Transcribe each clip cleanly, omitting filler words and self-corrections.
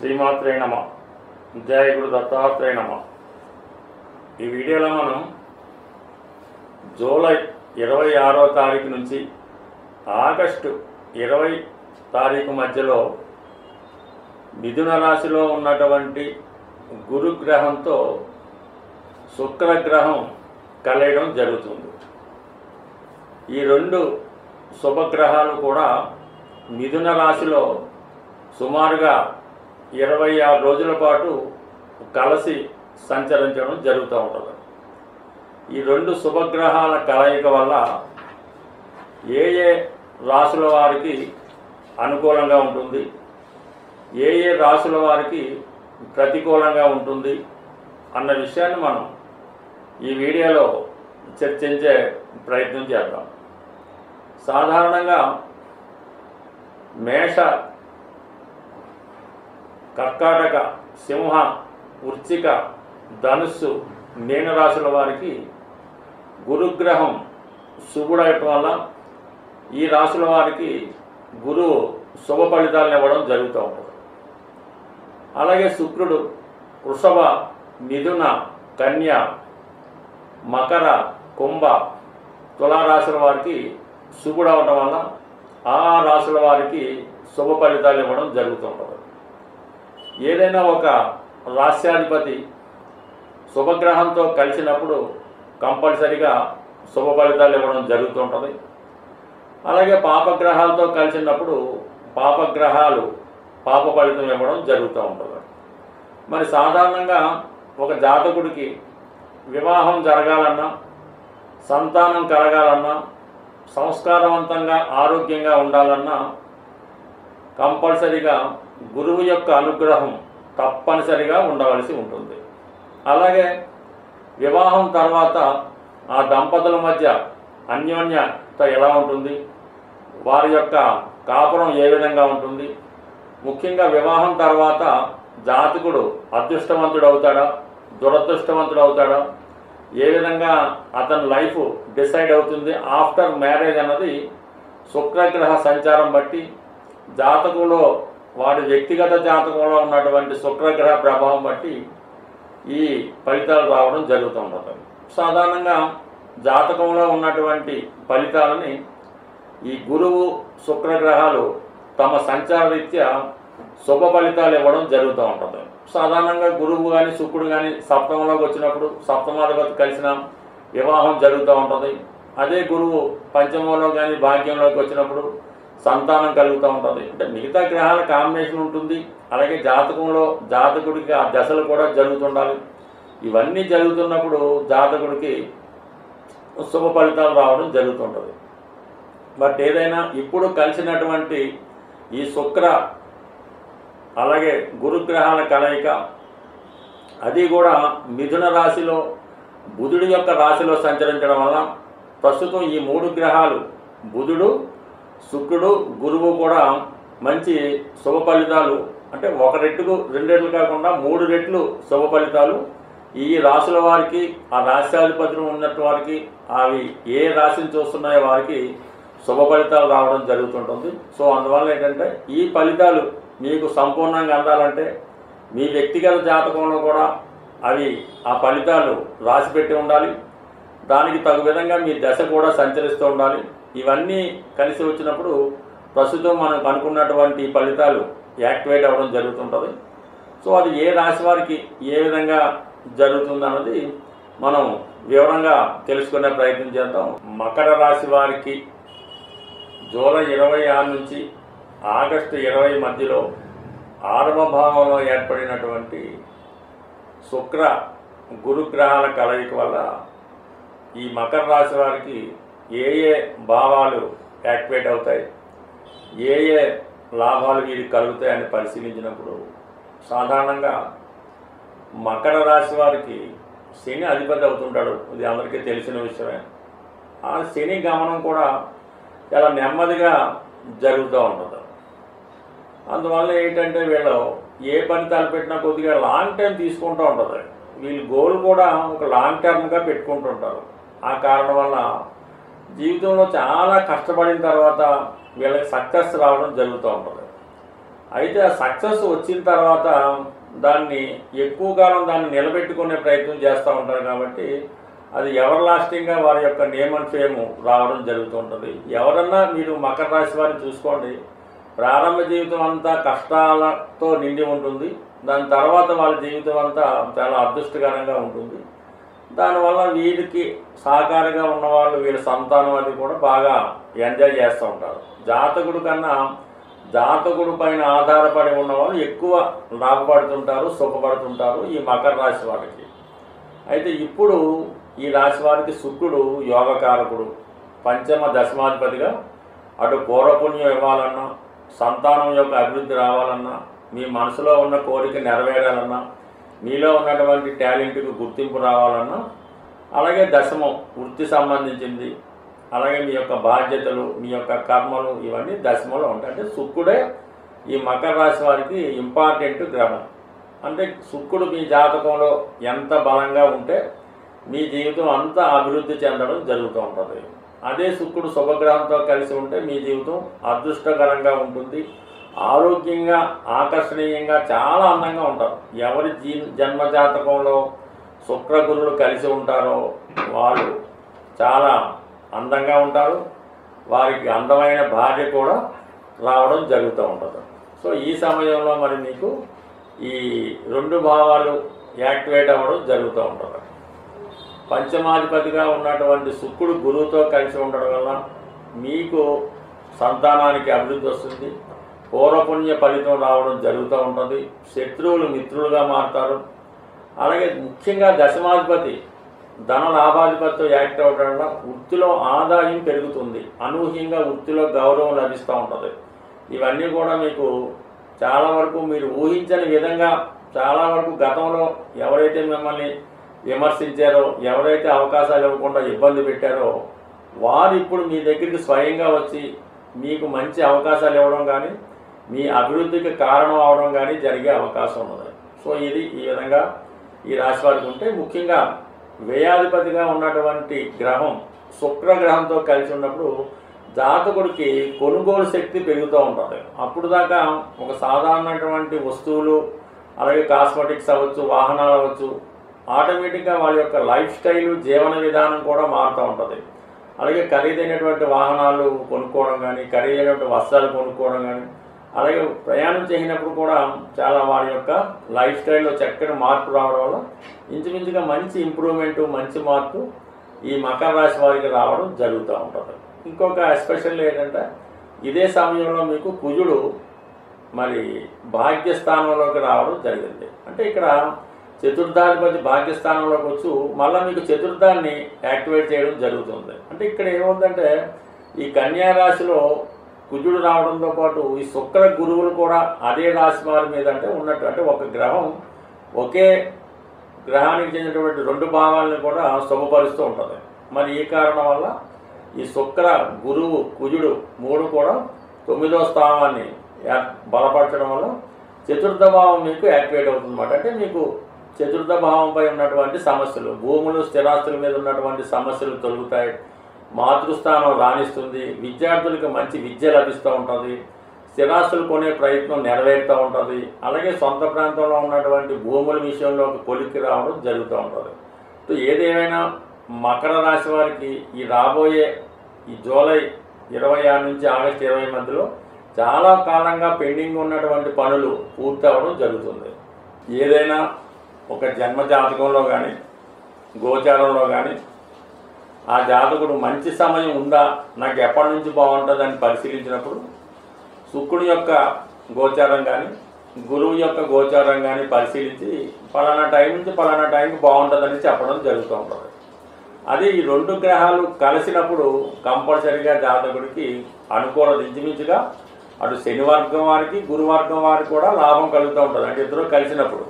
శ్రీమాత్రే నమ. జయ గురు దత్తాత్రేయ నమ. ఈ వీడియోలో మనం జూలై 26వ తారీఖు నుంచి ఆగస్టు 20 తారీఖు మధ్యలో మిథున రాశిలో ఉన్నటువంటి గురుగ్రహంతో శుక్రగ్రహం కలయడం జరుగుతుంది. ఈ రెండు శుభగ్రహాలు కూడా మిథున రాశిలో సుమారుగా 26 రోజుల పాటు కలిసి సంచరించడం జరుగుతూ ఉంటుంది. ఈ రెండు శుభగ్రహాల కలయిక వల్ల ఏ ఏ రాశుల వారికి అనుకూలంగా ఉంటుంది, ఏ ఏ రాశుల వారికి ప్రతికూలంగా ఉంటుంది అన్న విషయాన్ని మనం ఈ వీడియోలో చర్చించే ప్రయత్నం చేద్దాం. సాధారణంగా మేష, కర్కాటక, సింహ, వృశ్చిక, ధనుస్సు, మీనరాశుల వారికి గురుగ్రహం శుభుడవటం వల్ల ఈ రాశుల వారికి గురువు శుభ ఫలితాలను ఇవ్వడం జరుగుతూ ఉంటుంది. అలాగే శుక్రుడు వృషభ, మిథున, కన్య, మకర, కుంభ, తులారాశుల వారికి శుభుడవటం వల్ల ఆ రాశుల వారికి శుభ ఫలితాలు ఇవ్వడం జరుగుతూ ఉంటుంది. ఏదైనా ఒక రాశ్యాధిపతి శుభగ్రహంతో కలిసినప్పుడు కంపల్సరిగా శుభ ఫలితాలు ఇవ్వడం జరుగుతుంటుంది. అలాగే పాపగ్రహాలతో కలిసినప్పుడు పాపగ్రహాలు పాప ఫలితం ఇవ్వడం జరుగుతూ ఉంటుంది. మరి సాధారణంగా ఒక జాతకుడికి వివాహం జరగాలన్నా, సంతానం కలగాలన్నా, సంస్కారవంతంగా ఆరోగ్యంగా ఉండాలన్నా కంపల్సరిగా గురువు యొక్క అనుగ్రహం తప్పనిసరిగా ఉండవలసి ఉంటుంది. అలాగే వివాహం తర్వాత ఆ దంపతుల మధ్య అన్యోన్యత ఎలా ఉంటుంది, వారి యొక్క కాపురం ఏ విధంగా ఉంటుంది, ముఖ్యంగా వివాహం తర్వాత జాతకుడు అదృష్టవంతుడు అవుతాడా, దురదృష్టవంతుడు అవుతాడా, ఏ విధంగా అతని లైఫ్ డిసైడ్ అవుతుంది ఆఫ్టర్ మ్యారేజ్ అన్నది శుక్రగ్రహ సంచారం బట్టి, జాతకంలో వాడి వ్యక్తిగత జాతకంలో ఉన్నటువంటి శుక్రగ్రహ ప్రభావం బట్టి ఈ ఫలితాలు రావడం జరుగుతూ ఉంటుంది. సాధారణంగా జాతకంలో ఉన్నటువంటి ఫలితాలని ఈ గురువు శుక్రగ్రహాలు తమ సంచార రీత్యా శుభ ఫలితాలు ఇవ్వడం జరుగుతూ ఉంటుంది. సాధారణంగా గురువు కానీ శుక్రుడు కానీ సప్తమంలోకి వచ్చినప్పుడు సప్తమాధిపతి కలిసిన వివాహం జరుగుతూ ఉంటుంది. అదే గురువు పంచమంలో కానీ భాగ్యంలోకి వచ్చినప్పుడు సంతానం కలుగుతూ ఉంటుంది. అంటే మిగతా గ్రహాల కాంబినేషన్ ఉంటుంది. అలాగే జాతకంలో జాతకుడికి ఆ దశలు కూడా జరుగుతుండాలి. ఇవన్నీ జరుగుతున్నప్పుడు జాతకుడికి శుభ ఫలితాలు రావడం జరుగుతుంటుంది. బట్ ఏదైనా ఇప్పుడు కలిసినటువంటి ఈ శుక్ర అలాగే గురుగ్రహాల కలయిక, అది కూడా మిథున రాశిలో బుధుడి యొక్క రాశిలో సంచరించడం వల్ల ప్రస్తుతం ఈ మూడు గ్రహాలు బుధుడు, శుక్రుడు, గురువు కూడా మంచి శుభ ఫలితాలు, అంటే ఒక రెట్టుకు రెండు రెట్లు కాకుండా 3 రెట్లు శుభ ఫలితాలు ఈ రాశుల వారికి, ఆ రాశ్యాధిపతులు ఉన్నట్టు వారికి, అవి ఏ రాశిని చూస్తున్నాయో వారికి శుభ ఫలితాలు రావడం జరుగుతుంటుంది. సో అందువల్ల ఏంటంటే ఈ ఫలితాలు మీకు సంపూర్ణంగా అందాలంటే మీ వ్యక్తిగత జాతకంలో కూడా అవి ఆ ఫలితాలు రాసిపెట్టి ఉండాలి. దానికి తగు విధంగా మీ దశ కూడా సంచరిస్తూ ఉండాలి. ఇవన్నీ కలిసి వచ్చినప్పుడు ప్రస్తుతం మనకు అనుకున్నటువంటి ఫలితాలు యాక్టివేట్ అవ్వడం జరుగుతుంటుంది. సో అది ఏ రాశి వారికి ఏ విధంగా జరుగుతుందన్నది మనం వివరంగా తెలుసుకునే ప్రయత్నం చేద్దాం. మకర రాశి వారికి జూలై 26 నుంచి ఆగస్టు 20 మధ్యలో 6వ భావంలో ఏర్పడినటువంటి శుక్ర గురుగ్రహాల కలయిక వల్ల ఈ మకర రాశి వారికి ఏ ఏ భావాలు యాక్టివేట్ అవుతాయి, ఏ ఏ లాభాలు వీరికి కలుగుతాయని పరిశీలించినప్పుడు సాధారణంగా మకర రాశి వారికి శని అధిపతి అవుతుంటాడు. ఇది అందరికీ తెలిసిన విషయమే. ఆ శని గమనం కూడా చాలా నెమ్మదిగా జరుగుతూ ఉంటుంది. అందువల్ల ఏంటంటే వీళ్ళు ఏ పని తలపెట్టినా కొద్దిగా లాంగ్ టైం తీసుకుంటూ ఉంటుంది. వీళ్ళు గోల్ కూడా ఒక లాంగ్ టర్మ్గా పెట్టుకుంటుంటారు. ఆ కారణం వల్ల జీవితంలో చాలా కష్టపడిన తర్వాత వీళ్ళకి సక్సెస్ రావడం జరుగుతూ ఉంటుంది. అయితే ఆ సక్సెస్ వచ్చిన తర్వాత దాన్ని ఎక్కువ కాలం దాన్ని నిలబెట్టుకునే ప్రయత్నం చేస్తూ ఉంటారు కాబట్టి అది ఎవర్ లాస్టింగ్గా వారి యొక్క నేమ్ అండ్ ఫేమ్ రావడం జరుగుతుంటుంది. ఎవరన్నా మీరు మకర రాశి వారిని చూసుకోండి, ప్రారంభ జీవితం అంతా కష్టాలతో నిండి ఉంటుంది. దాని తర్వాత వాళ్ళ జీవితం అంతా చాలా అదృష్టకరంగా ఉంటుంది. దానివల్ల వీరికి సహకారిగా ఉన్నవాళ్ళు వీళ్ళ సంతానం అది కూడా బాగా ఎంజాయ్ చేస్తూ ఉంటారు. జాతకుడు కన్నా జాతకుడు పైన ఆధారపడి ఉన్నవాళ్ళు ఎక్కువ లాభపడుతుంటారు, సుఖపడుతుంటారు ఈ మకర రాశి వారికి. అయితే ఇప్పుడు ఈ రాశి వారికి శుక్రుడు యోగకారకుడు, పంచమ దశమాధిపతిగా అటు పూర్వపుణ్యం ఇవ్వాలన్నా, సంతానం యొక్క అభివృద్ధి రావాలన్నా, మీ మనసులో ఉన్న కోరిక నెరవేరాలన్నా, మీలో ఉన్నటువంటి టాలెంట్కి గుర్తింపు రావాలన్నా, అలాగే దశమం వృత్తి సంబంధించింది, అలాగే మీ యొక్క బాధ్యతలు, మీ యొక్క కర్మలు ఇవన్నీ దశమంలో ఉంటాయి. అంటే శుక్రుడే ఈ మకర రాశి వారికి ఇంపార్టెంట్ గ్రహం. అంటే శుక్రుడు మీ జాతకంలో ఎంత బలంగా ఉంటే మీ జీవితం అంతా అభివృద్ధి చెందడం జరుగుతూ ఉంటుంది. అదే శుక్రుడు శుభగ్రహంతో కలిసి ఉంటే మీ జీవితం అదృష్టకరంగా ఉంటుంది, ఆరోగ్యంగా, ఆకర్షణీయంగా, చాలా అందంగా ఉంటారు. ఎవరి జన్మ జాతకంలో శుక్రగురులు కలిసి ఉంటారో వాళ్ళు చాలా అందంగా ఉంటారు, వారికి అందమైన భార్య కూడా రావడం జరుగుతూ ఉంటుంది. సో ఈ సమయంలో మరి మీకు ఈ రెండు భావాలు యాక్టివేట్ అవ్వడం జరుగుతూ ఉంటుంది. పంచమాధిపతిగా ఉన్నటువంటి శుక్రుడు గురువుతో కలిసి ఉండడం వల్ల మీకు సంతానానికి అభివృద్ధి వస్తుంది, పూర్వపుణ్య ఫలితం రావడం జరుగుతూ ఉంటుంది, శత్రువులు మిత్రులుగా మారుతారు. అలాగే ముఖ్యంగా దశమాధిపతి ధన లాభాధిపతితో యాక్ట్ అవ్వడం వల్ల వృత్తిలో ఆదాయం పెరుగుతుంది, అనూహ్యంగా వృత్తిలో గౌరవం లభిస్తూ ఉంటుంది. ఇవన్నీ కూడా మీకు చాలా వరకు మీరు ఊహించని విధంగా చాలా వరకు గతంలో ఎవరైతే మిమ్మల్ని విమర్శించారో, ఎవరైతే అవకాశాలు ఇవ్వకుండా ఇబ్బంది పెట్టారో వారు ఇప్పుడు మీ దగ్గరికి స్వయంగా వచ్చి మీకు మంచి అవకాశాలు ఇవ్వడం కానీ, మీ అభివృద్ధికి కారణం అవడం కానీ జరిగే అవకాశం ఉన్నది. సో ఇది ఈ విధంగా ఈ రాశి వారికి ఉంటే, ముఖ్యంగా వ్యయాధిపతిగా ఉన్నటువంటి గ్రహం శుక్రగ్రహంతో కలిసి ఉన్నప్పుడు జాతకుడికి కొనుగోలు శక్తి పెరుగుతూ ఉంటుంది. అప్పుడు దాకా ఒక సాధారణమైనటువంటి వస్తువులు, అలాగే కాస్మెటిక్స్ అవ్వచ్చు, వాహనాలు అవ్వచ్చు, ఆటోమేటిక్గా వాళ్ళ యొక్క లైఫ్ స్టైలు, జీవన విధానం కూడా మారుతూ ఉంటుంది. అలాగే ఖరీదైనటువంటి వాహనాలు కొనుక్కోవడం కానీ, ఖరీదైనటువంటి వస్త్రాలు కొనుక్కోవడం కానీ, అలాగే ప్రయాణం చేసినప్పుడు కూడా చాలా వారి యొక్క లైఫ్ స్టైల్లో చక్కని మార్పు రావడం వల్ల ఇంచుమించుగా మంచి ఇంప్రూవ్మెంటు, మంచి మార్పు ఈ మకర రాశి వారికి రావడం జరుగుతూ ఉంటుంది. ఇంకొక ఎస్పెషల్ ఏంటంటే ఇదే సమయంలో మీకు కుజుడు మరి భాగ్యస్థానంలోకి రావడం జరిగింది. అంటే ఇక్కడ చతుర్థాధిపతి భాగ్యస్థానంలోకి వచ్చి మళ్ళీ మీకు చతుర్థాన్ని యాక్టివేట్ చేయడం జరుగుతుంది. అంటే ఇక్కడ ఏమవుతుందంటే ఈ కన్యా రాశిలో కుజుడు రావడంతో పాటు ఈ శుక్ర గురువులు కూడా అదే రాశి వారి మీద అంటే ఉన్నట్టు, అంటే ఒక గ్రహం ఒకే గ్రహానికి చెందినటువంటి రెండు భావాలను కూడా శుభపరుస్తూ ఉంటుంది. మరి ఈ కారణం వల్ల ఈ శుక్ర గురువు కుజుడు మూడు కూడా 9వ స్థానాన్ని బలపరచడం వల్ల చతుర్థ భావం మీకు యాక్టివేట్ అవుతుందన్నమాట. అంటే మీకు చతుర్థ భావంపై ఉన్నటువంటి సమస్యలు, భూములు, స్థిరాస్తుల మీద ఉన్నటువంటి సమస్యలు తొలుగుతాయి, మాతృస్థానం రాణిస్తుంది, విద్యార్థులకు మంచి విద్య లభిస్తూ ఉంటుంది, స్థిరాస్తులు కొనే ప్రయత్నం నెరవేరుతూ ఉంటుంది, అలాగే సొంత ప్రాంతంలో ఉన్నటువంటి భూముల విషయంలో కొలిక్కి రావడం జరుగుతూ ఉంటుంది. సో ఏదేమైనా మకర రాశి వారికి ఈ రాబోయే ఈ జూలై 26 నుంచి ఆగస్టు 20 మధ్యలో చాలా కాలంగా పెండింగ్ ఉన్నటువంటి పనులు పూర్తి అవ్వడం జరుగుతుంది. ఏదైనా ఒక జన్మ జాతకంలో కానీ, గోచారంలో కానీ ఆ జాతకుడు మంచి సమయం ఉందా, నాకు ఎప్పటి నుంచి బాగుంటుంది అని పరిశీలించినప్పుడు శుక్రుడి యొక్క గోచారం కానీ, గురువు యొక్క గోచారం కానీ పరిశీలించి పలానా టైం నుంచి పలానా టైంకి బాగుంటుందని చెప్పడం జరుగుతూ ఉంటుంది. అది ఈ రెండు గ్రహాలు కలిసినప్పుడు కంపల్సరీగా జాతకుడికి అనుకూలత, ఇంచుమించుగా అటు శని వర్గం వారికి, గురువర్గం వారికి కూడా లాభం కలుగుతూ ఉంటుంది, అంటే ఇద్దరు కలిసినప్పుడు.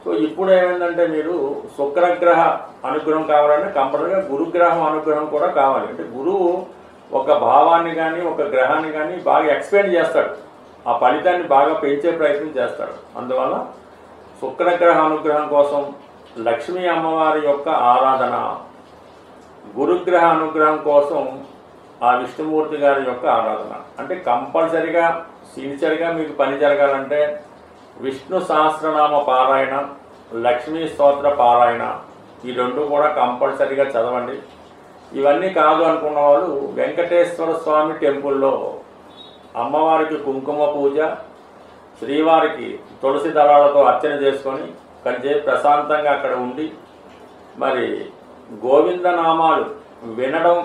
సో ఇప్పుడు ఏమైందంటే మీరు శుక్రగ్రహ అనుగ్రహం కావాలంటే కంపల్సరీగా గురుగ్రహం అనుగ్రహం కూడా కావాలి. అంటే గురువు ఒక భావాన్ని కానీ ఒక గ్రహాన్ని కానీ బాగా ఎక్స్పెండ్ చేస్తాడు, ఆ ఫలితాన్ని బాగా పెంచే ప్రయత్నం చేస్తాడు. అందువల్ల శుక్రగ్రహ అనుగ్రహం కోసం లక్ష్మీ అమ్మవారి యొక్క ఆరాధన, గురుగ్రహ అనుగ్రహం కోసం ఆ విష్ణుమూర్తి గారి యొక్క ఆరాధన. అంటే కంపల్సరిగా సిన్సియర్గా మీకు పని జరగాలంటే విష్ణు సహస్రనామ పారాయణ, లక్ష్మీ స్తోత్ర పారాయణ, ఈ రెండు కూడా కంపల్సరిగా చదవండి. ఇవన్నీ కాదు అనుకున్న వాళ్ళు వెంకటేశ్వర స్వామి టెంపుల్లో అమ్మవారికి కుంకుమ పూజ, శ్రీవారికి తులసి దళాలతో అర్చన చేసుకొని కొంచెం ప్రశాంతంగా అక్కడ ఉండి మరి గోవిందనామాలు వినడం,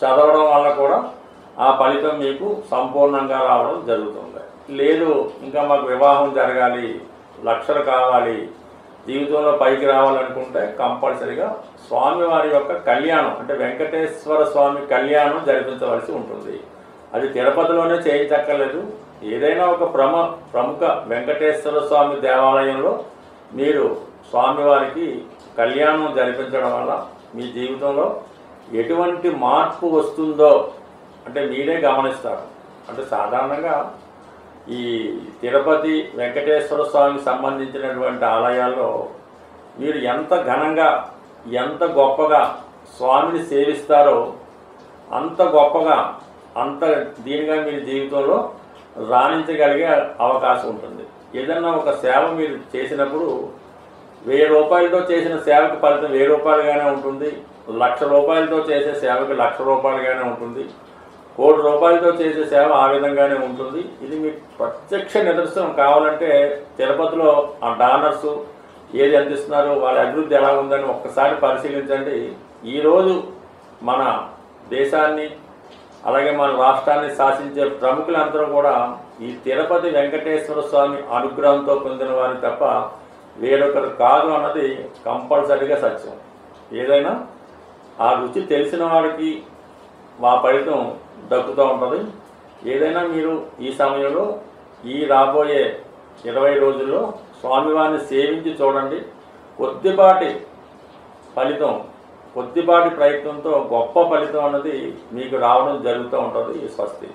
చదవడం వల్ల కూడా ఆ ఫలితం మీకు సంపూర్ణంగా రావడం జరుగుతుంది. లేదు ఇంకా మాకు వివాహం జరగాలి, లక్షలు కావాలి, జీవితంలో పైకి రావాలనుకుంటే కంపల్సరిగా స్వామివారి యొక్క కళ్యాణం అంటే వెంకటేశ్వర స్వామి కళ్యాణం జరిపించవలసి ఉంటుంది. అది తిరుపతిలోనే చేయించక్కర్లేదు. ఏదైనా ఒక ప్రముఖ వెంకటేశ్వర స్వామి దేవాలయంలో మీరు స్వామివారికి కళ్యాణం జరిపించడం వల్ల మీ జీవితంలో ఎటువంటి మార్పు వస్తుందో అంటే మీరే గమనిస్తారు. అంటే సాధారణంగా ఈ తిరుపతి వెంకటేశ్వర స్వామికి సంబంధించినటువంటి ఆలయాల్లో మీరు ఎంత ఘనంగా ఎంత గొప్పగా స్వామిని సేవిస్తారో అంత గొప్పగా అంత దీనిగా మీ జీవితంలో రాణించగలిగే అవకాశం ఉంటుంది. ఏదన్నా ఒక సేవ మీరు చేసినప్పుడు 1000 రూపాయలతో చేసిన సేవకి ఫలితం 1000 రూపాయలుగానే ఉంటుంది. 1,00,000 రూపాయలతో చేసే సేవకి 1,00,000 రూపాయలుగానే ఉంటుంది. 1,00,00,000 రూపాయలతో చేసే సేవ ఆ విధంగానే ఉంటుంది. ఇది మీకు ప్రత్యక్ష నిదర్శనం. కావాలంటే తిరుపతిలో ఆ డానర్సు ఏది అందిస్తున్నారో వాళ్ళ అభివృద్ధి ఎలా ఉందని ఒక్కసారి పరిశీలించండి. ఈరోజు మన దేశాన్ని అలాగే మన రాష్ట్రాన్ని శాసించే ప్రముఖులందరూ కూడా ఈ తిరుపతి వెంకటేశ్వర స్వామి అనుగ్రహంతో పొందిన వారు తప్ప వేరొకరు కాదు అన్నది కంపల్సరీగా సత్యం. ఏదైనా ఆ రుచి తెలిసిన వాడికి మా ఫలితం దక్కుతూ ఉంటుంది. ఏదైనా మీరు ఈ సమయంలో ఈ రాబోయే 20 రోజుల్లో స్వామివారిని సేవించి చూడండి. కొద్దిపాటి ఫలితం, కొద్దిపాటి ప్రయత్నంతో గొప్ప ఫలితం అన్నది మీకు రావడం జరుగుతూ ఉంటుంది. స్వస్తి.